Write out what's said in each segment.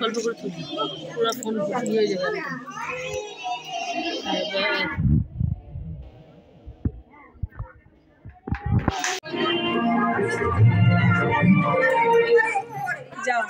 অল্প করে তুলি, পুরো ফোন ভর্তি হয়ে যাবে। যাও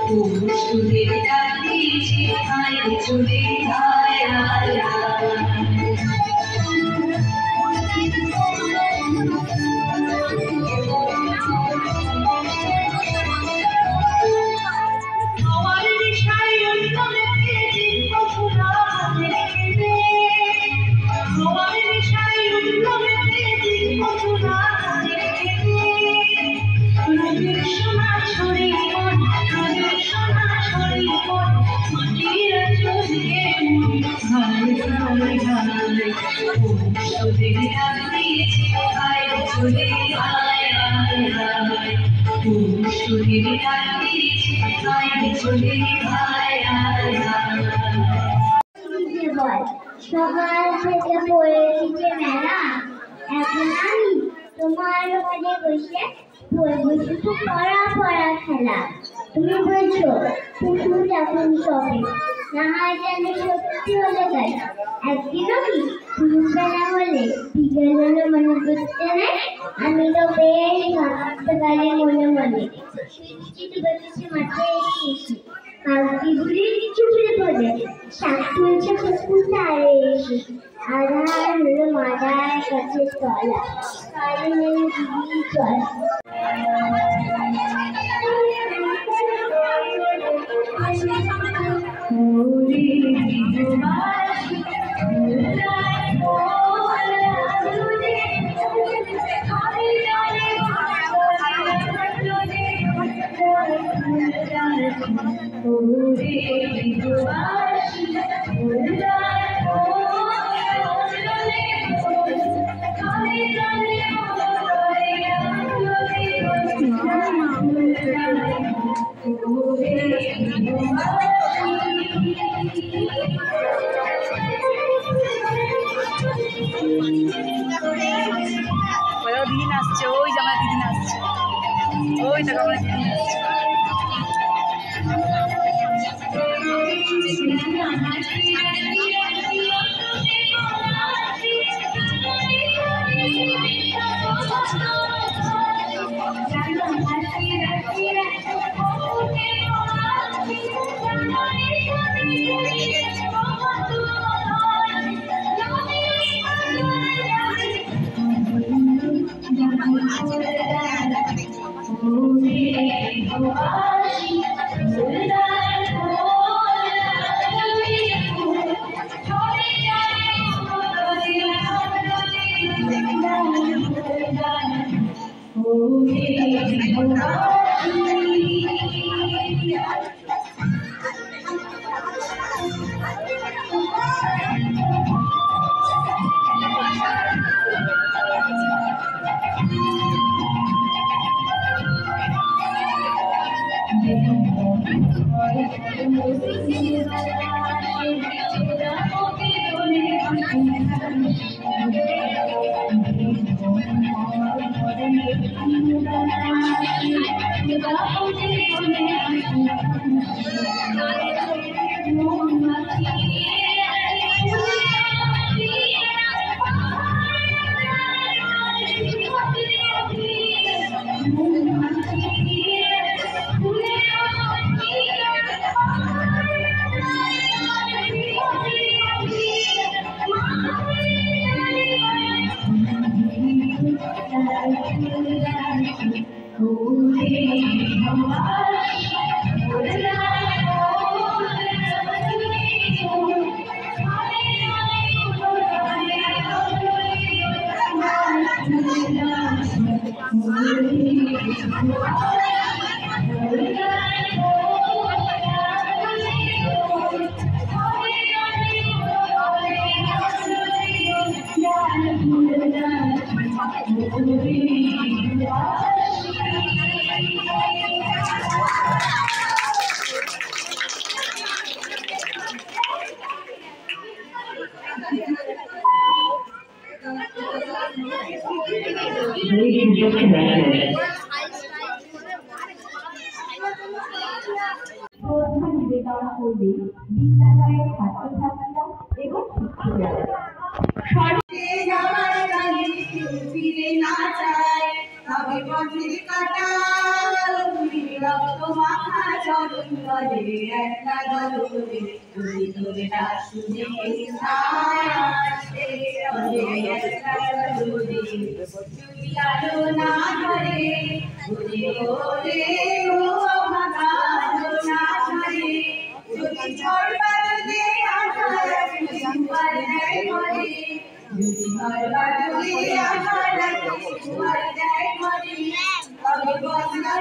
Oh, সকাল থেকে পড়েছি যে মেলা, এখন আমি তোমার ওখানে বসে বলবো শুধু পড়া পড়া খেলা। তুমি বলছো পুতুল এখন তবে না হয় যেন সত্যি হলে গাই। একদিন আমি পুরুষবেলা হলে বিকেল মনে করতে নেই, আমি তো বেশ ভাবতে পারি মনে মনে মাথায় এসেছি কালকে ঘুরে চুপড়ে পড়ে শাক তুলছে কুকুর তারে এসে আধার হলো মাদার কাছে তলা কালী নেই দিদি চল। দিদি নাচছে, ওই যে আমার দিদি নাচছে, ওই দেখো আমার দিদি নাচছে। বিদ্যালয়ের ছাত্রছাত্রীরা এবং শিক্ষকেরা ফিরে না চায় তবে পথের কাটা রক্ত মাখা চরণ করে একটা দলরে তুমি তোরে ডাক শুনে একটা দলরে যদি আলো না ধরে ঘুরে ওরে ও ভাগালো না ধরে যদি ঝড় বাদলে আধার সুপার দেয় মরে যদি ঝড় বাদলে আধার সুপার দেয় মরে তবে বদলা